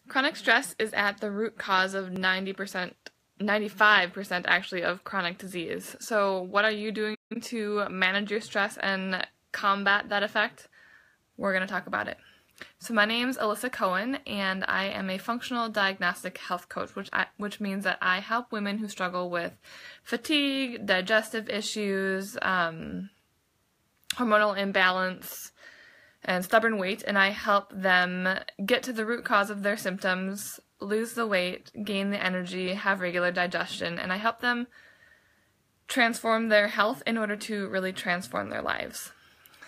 Chronic stress is at the root cause of 95% actually of chronic disease. So what are you doing to manage your stress and combat that effect? We're going to talk about it. So my name's Alyssa Cohen, and I am a functional diagnostic health coach, which means that I help women who struggle with fatigue, digestive issues, hormonal imbalance, and stubborn weight, and I help them get to the root cause of their symptoms, lose the weight, gain the energy, have regular digestion, and I help them transform their health in order to really transform their lives.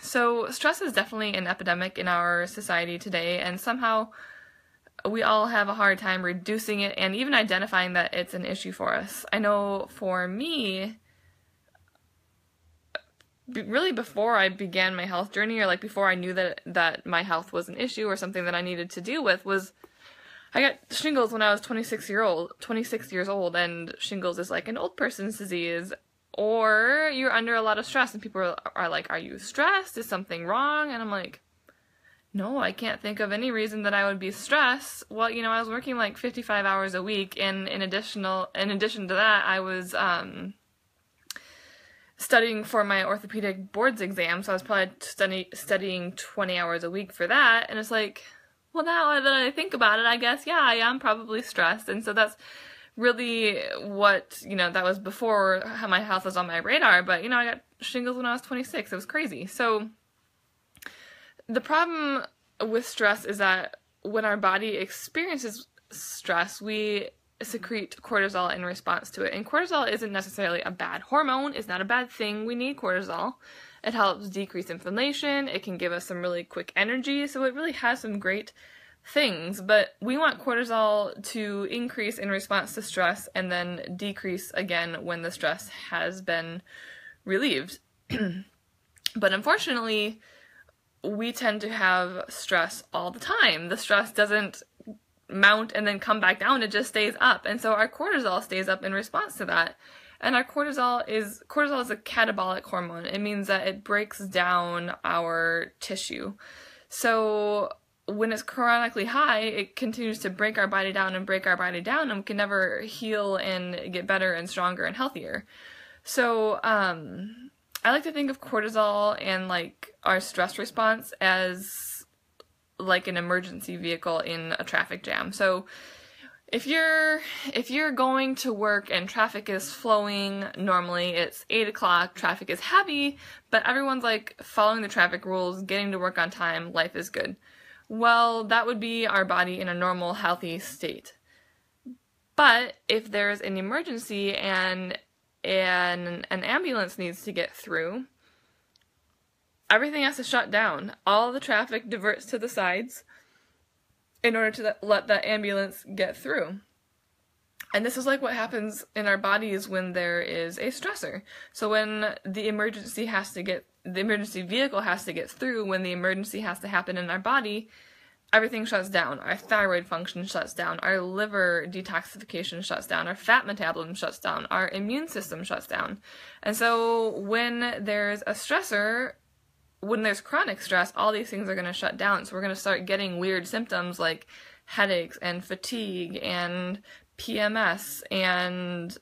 So stress is definitely an epidemic in our society today, and somehow we all have a hard time reducing it and even identifying that it's an issue for us. I know for me, really before I began my health journey, or like before I knew that my health was an issue or something that I needed to deal with, was I got shingles when I was 26 years old, and shingles is like an old person's disease, or you're under a lot of stress, and people are like, are you stressed? Is something wrong? And I'm like, no, I can't think of any reason that I would be stressed. Well, I was working like 55 hours a week, and in addition to that, I was studying for my orthopedic boards exam, so I was probably studying 20 hours a week for that, and it's like, well, now that I think about it, I guess, yeah, I am probably stressed, and so that's really what, that was before my health was on my radar, but, I got shingles when I was 26, it was crazy. So, the problem with stress is that when our body experiences stress, we secrete cortisol in response to it. And cortisol isn't necessarily a bad hormone. It's not a bad thing. We need cortisol. It helps decrease inflammation. It can give us some really quick energy. So it really has some great things. But we want cortisol to increase in response to stress and then decrease again when the stress has been relieved. But unfortunately, we tend to have stress all the time. The stress doesn't mount and then come back down, it just stays up, and so our cortisol stays up in response to that. And our cortisol is a catabolic hormone. It means that it breaks down our tissue. So when it's chronically high, it continues to break our body down and break our body down, and we can never heal and get better and stronger and healthier. So I like to think of cortisol and like our stress response as like an emergency vehicle in a traffic jam. So if you're going to work and traffic is flowing, normally it's 8 o'clock, traffic is heavy, but everyone's like following the traffic rules, getting to work on time, life is good. Well, that would be our body in a normal, healthy state. But if there's an emergency and an ambulance needs to get through, everything has to shut down. All the traffic diverts to the sides in order to let the ambulance get through. And this is like what happens in our bodies when there is a stressor. So when the emergency vehicle has to get through, when the emergency has to happen in our body, everything shuts down. Our thyroid function shuts down. Our liver detoxification shuts down. Our fat metabolism shuts down. Our immune system shuts down. And so when there's a stressor, when there's chronic stress, all these things are going to shut down. So we're going to start getting weird symptoms like headaches and fatigue and PMS and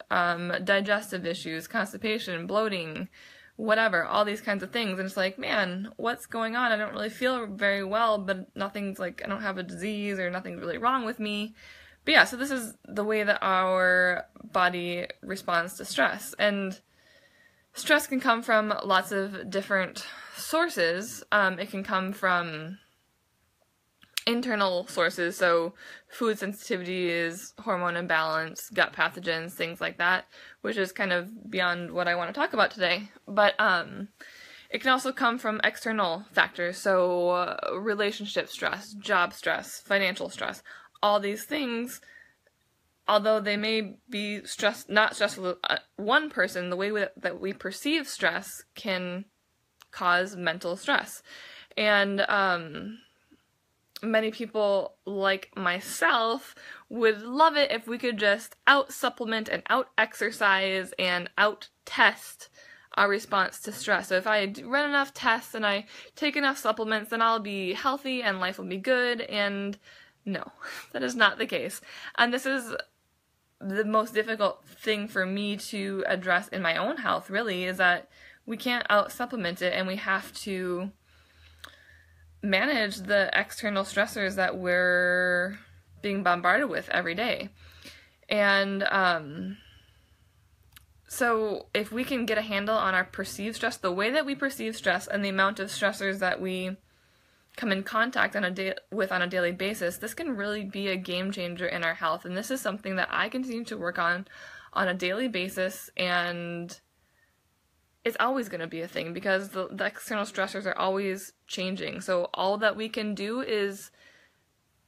digestive issues, constipation, bloating, whatever, all these kinds of things. And it's like, man, what's going on? I don't really feel very well, but nothing's like, I don't have a disease or nothing's really wrong with me. But yeah, so this is the way that our body responds to stress. And stress can come from lots of different sources. It can come from internal sources, so food sensitivities, hormone imbalance, gut pathogens, things like that, which is kind of beyond what I want to talk about today. But it can also come from external factors, so relationship stress, job stress, financial stress, all these things. Although they may be not stressful to one person, the way that we perceive stress can cause mental stress. And many people, like myself, would love it if we could just out-supplement and out-exercise and out-test our response to stress. So if I run enough tests and I take enough supplements, then I'll be healthy and life will be good, and No, that is not the case. And this is the most difficult thing for me to address in my own health, really, is that we can't out-supplement it, and we have to manage the external stressors that we're being bombarded with every day. And so if we can get a handle on our perceived stress, the way that we perceive stress and the amount of stressors that we come in contact with on a daily basis, this can really be a game changer in our health. And this is something that I continue to work on a daily basis, and it's always going to be a thing because the external stressors are always changing. So all that we can do is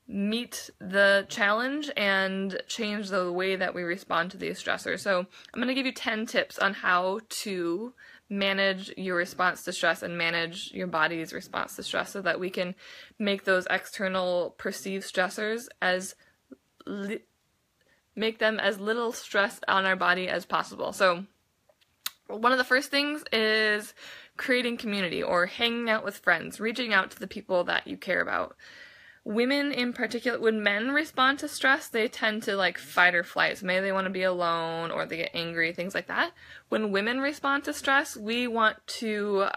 meet the challenge and change the way that we respond to these stressors. So I'm going to give you 10 tips on how to manage your response to stress and manage your body's response to stress so that we can make those external perceived stressors make them as little stress on our body as possible. So one of the first things is creating community or hanging out with friends, reaching out to the people that you care about. Women in particular, when men respond to stress, they tend to like fight or flight. So maybe they want to be alone or they get angry, things like that. When women respond to stress, we want to,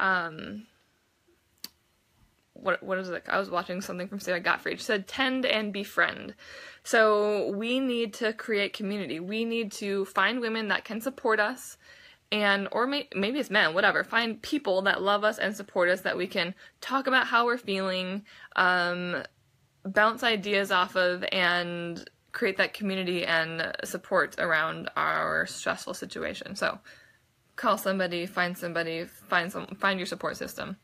what is it? I was watching something from Sarah Gottfried. She said, tend and befriend. So we need to create community. We need to find women that can support us, or maybe it's men, whatever. Find people that love us and support us that we can talk about how we're feeling, bounce ideas off of, and create that community and support around our stressful situation. So call somebody, find your support system.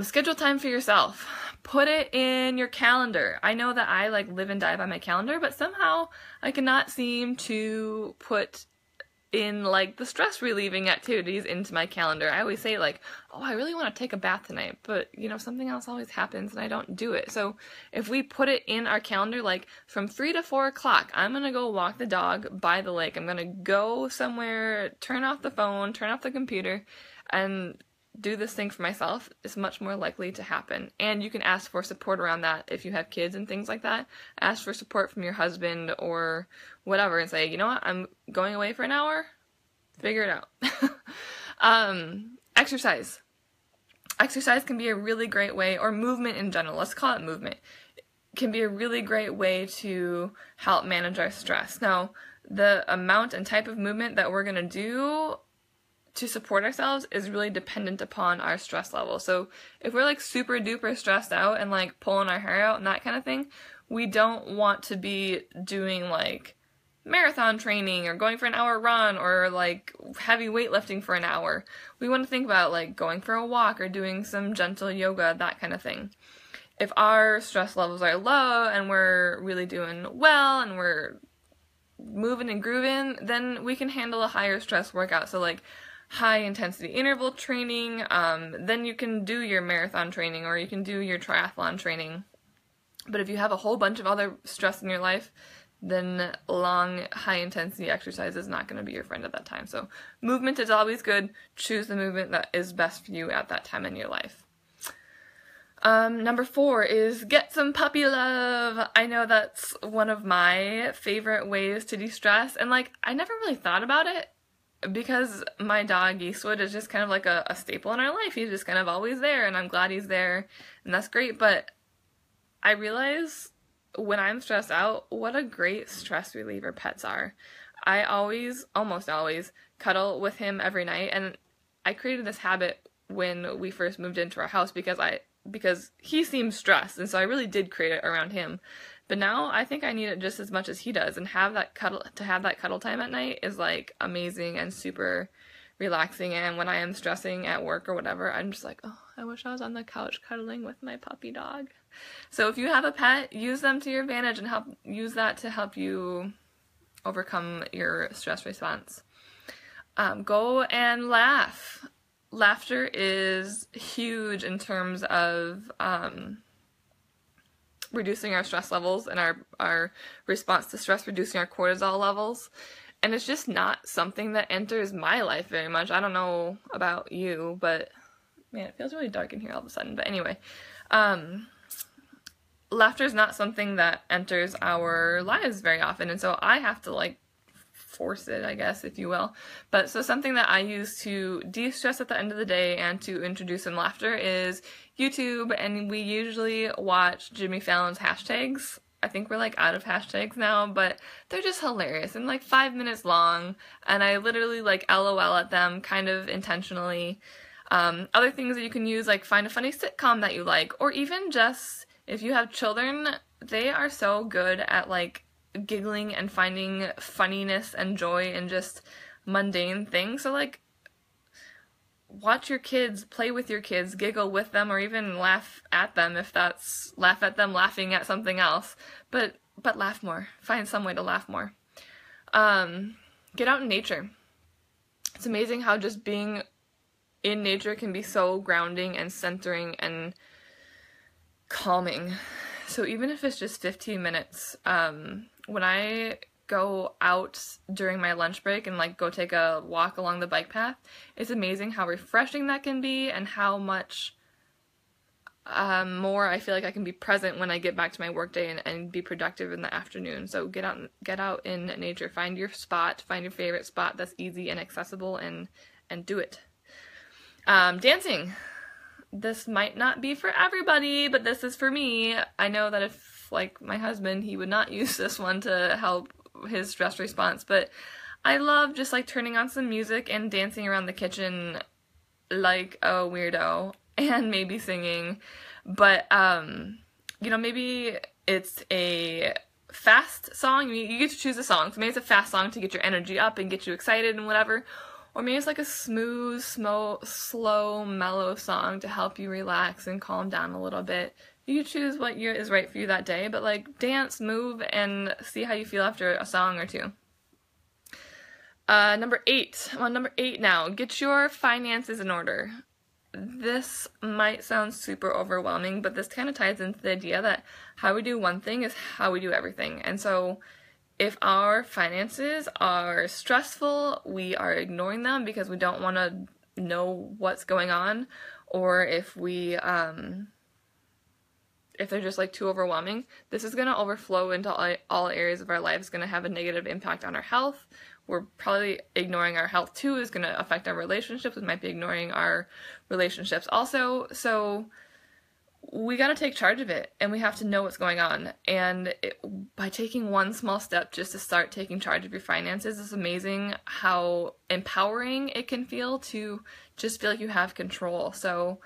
Schedule time for yourself. Put it in your calendar. I know that I live and die by my calendar, but somehow I cannot seem to put in the stress relieving activities into my calendar. I always say oh, I really want to take a bath tonight, but something else always happens and I don't do it. So if we put it in our calendar, from 3 to 4 o'clock, I'm going to go walk the dog by the lake. I'm going to go somewhere, turn off the phone, turn off the computer, and do this thing for myself. Is much more likely to happen. And you can ask for support around that if you have kids and things like that. Ask for support from your husband or whatever and say, you know what, I'm going away for an hour. Figure it out. Exercise. Exercise can be a really great way, or movement in general, let's call it movement, can be a really great way to help manage our stress. Now, the amount and type of movement that we're going to do to support ourselves is really dependent upon our stress level. So if we're super duper stressed out and pulling our hair out and that kind of thing, we don't want to be doing marathon training or going for an hour run or heavy weightlifting for an hour. We want to think about going for a walk or doing some gentle yoga, that kind of thing. If our stress levels are low and we're really doing well and we're moving and grooving, then we can handle a higher stress workout. So high intensity interval training, then you can do your marathon training or you can do your triathlon training. But if you have a whole bunch of other stress in your life, then long high intensity exercise is not going to be your friend at that time. So movement is always good. Choose the movement that is best for you at that time in your life. Number 4 is get some puppy love. I know that's one of my favorite ways to de-stress, and I never really thought about it, because my dog Eastwood is just kind of a staple in our life. He's just kind of always there, and I'm glad he's there, and that's great. But I realize when I'm stressed out, what a great stress reliever pets are. I almost always, cuddle with him every night, and I created this habit when we first moved into our house because he seems stressed, and so I really did create it around him. But now I think I need it just as much as he does, and have that cuddle time at night is amazing and super relaxing. And when I am stressing at work or whatever, I'm just oh, I wish I was on the couch cuddling with my puppy dog. So if you have a pet, use them to your advantage and use that to help you overcome your stress response. Go and laugh. Laughter is huge in terms of reducing our stress levels and our response to stress, reducing our cortisol levels. And it's just not something that enters my life very much. I don't know about you, but man, it feels really dark in here all of a sudden. But anyway, laughter is not something that enters our lives very often, and so I have to like force it, I guess, if you will. But so something that I use to de-stress at the end of the day and to introduce some laughter is YouTube, and we usually watch Jimmy Fallon's hashtags. I think we're like out of hashtags now, but they're just hilarious and like 5 minutes long, and I literally like LOL at them kind of intentionally. Other things that you can use, like find a funny sitcom that you like, or even just if you have children, they are so good at like giggling and finding funniness and joy in just mundane things. So like watch your kids, play with your kids, giggle with them, or even laugh at them if that's laugh at them laughing at something else. But laugh more. Find some way to laugh more. Get out in nature. It's amazing how just being in nature can be so grounding and centering and calming. So even if it's just 15 minutes, when I go out during my lunch break and like go take a walk along the bike path, it's amazing how refreshing that can be and how much more I feel like I can be present when I get back to my workday and be productive in the afternoon. So get out in nature, find your spot, find your favorite spot that's easy and accessible, and do it. Dancing. This might not be for everybody, but this is for me. I know that if, like, my husband, he would not use this one to help his stress response, but I love just, like, turning on some music and dancing around the kitchen like a weirdo, and maybe singing, but, you know, maybe it's a fast song. You get to choose a song, so maybe it's a fast song to get your energy up and get you excited and whatever. Or maybe it's like a smooth, slow, mellow song to help you relax and calm down a little bit. You can choose what is right for you that day, but like dance, move, and see how you feel after a song or two. Number 8. I'm on number 8 now. Get your finances in order. This might sound super overwhelming, but this kind of ties into the idea that how we do one thing is how we do everything. And so if our finances are stressful, we are ignoring them because we don't want to know what's going on, or if they're just like too overwhelming, this is going to overflow into all areas of our lives. It's going to have a negative impact on our health. We're probably ignoring our health too. Is going to affect our relationships. We might be ignoring our relationships also. So we got to take charge of it, and we have to know what's going on. And by taking one small step just to start taking charge of your finances, it's amazing how empowering it can feel to just feel like you have control. So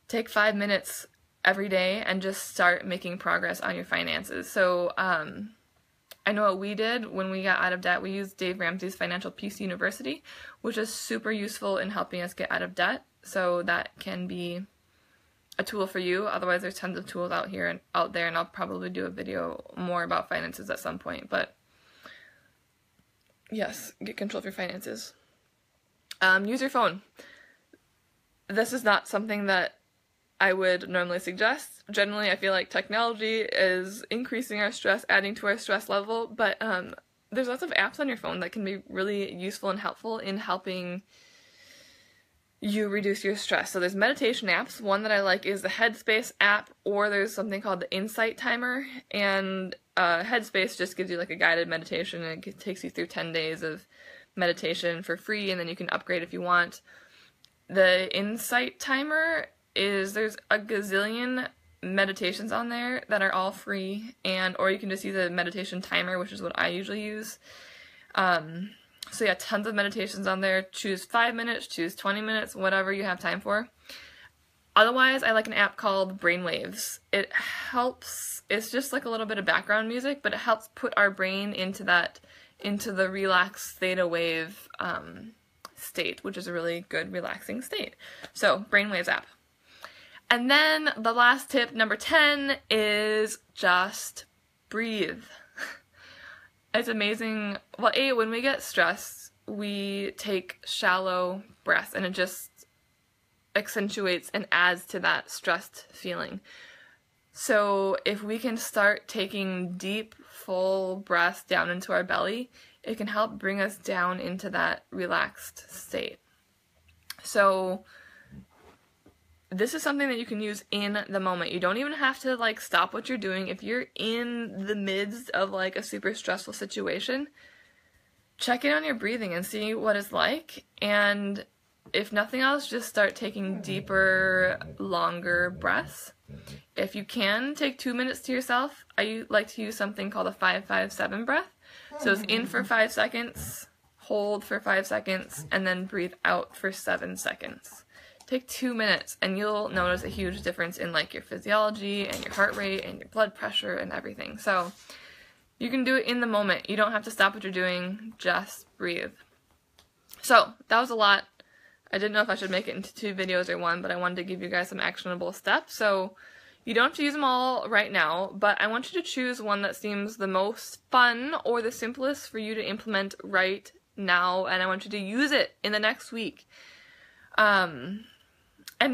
take 5 minutes every day and just start making progress on your finances. So I know what we did when we got out of debt. We used Dave Ramsey's Financial Peace University, which is super useful in helping us get out of debt. So that can be a tool for you. Otherwise, there's tons of tools out there, and I'll probably do a video more about finances at some point. But yes, get control of your finances. Use your phone. This is not something that I would normally suggest. Generally, I feel like technology is increasing our stress, adding to our stress level, but there's lots of apps on your phone that can be really useful and helpful in helping you reduce your stress. So there's meditation apps. One that I like is the Headspace app, or there's something called the Insight Timer, and Headspace just gives you like a guided meditation, and it takes you through 10 days of meditation for free, and then you can upgrade if you want. The Insight Timer there's a gazillion meditations on there that are all free, or you can just use a meditation timer, which is what I usually use. So yeah, tons of meditations on there. Choose 5 minutes, choose 20 minutes, whatever you have time for. Otherwise, I like an app called Brainwaves. It helps, it's just like a little bit of background music, but it helps put our brain into the relaxed theta wave state, which is a really good relaxing state. So, Brainwaves app. And then the last tip, number 10, is just breathe. It's amazing. Well, when we get stressed, we take shallow breaths, and it just accentuates and adds to that stressed feeling. So if we can start taking deep, full breaths down into our belly, it can help bring us down into that relaxed state. So this is something that you can use in the moment. You don't even have to like stop what you're doing. If you're in the midst of like a super stressful situation, check in on your breathing and see what it's like. And if nothing else, just start taking deeper, longer breaths. If you can, take 2 minutes to yourself. I like to use something called a 5-5-7 breath. So it's in for 5 seconds, hold for 5 seconds, and then breathe out for 7 seconds. Take 2 minutes and you'll notice a huge difference in like your physiology and your heart rate and your blood pressure and everything. So you can do it in the moment. You don't have to stop what you're doing, just breathe. So that was a lot. I didn't know if I should make it into 2 videos or 1, but I wanted to give you guys some actionable steps. So you don't have to use them all right now, but I want you to choose one that seems the most fun or the simplest for you to implement right now, and I want you to use it in the next week. And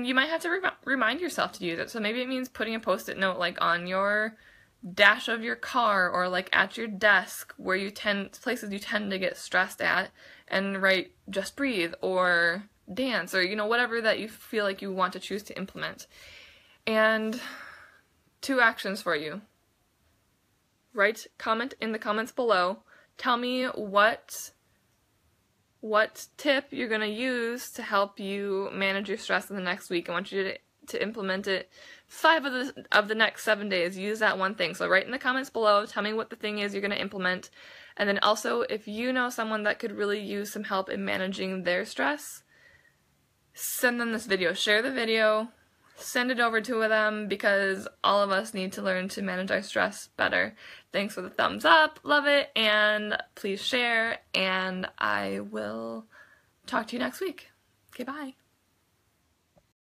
you might have to remind yourself to use it. So maybe it means putting a post-it note like on your dash of your car or like at your desk where places you tend to get stressed at, and write just breathe or dance or whatever that you feel like you want to choose to implement. And 2 actions for you. Comment in the comments below. Tell me what tip you're going to use to help you manage your stress in the next week. I want you to implement it 5 of the next 7 days. Use that one thing. So write in the comments below, tell me what the thing is you're going to implement. And then also, if you know someone that could really use some help in managing their stress, send them this video. Share the video, send it over to them, because all of us need to learn to manage our stress better. Thanks for the thumbs up, love it, and please share, and I will talk to you next week. Okay, bye.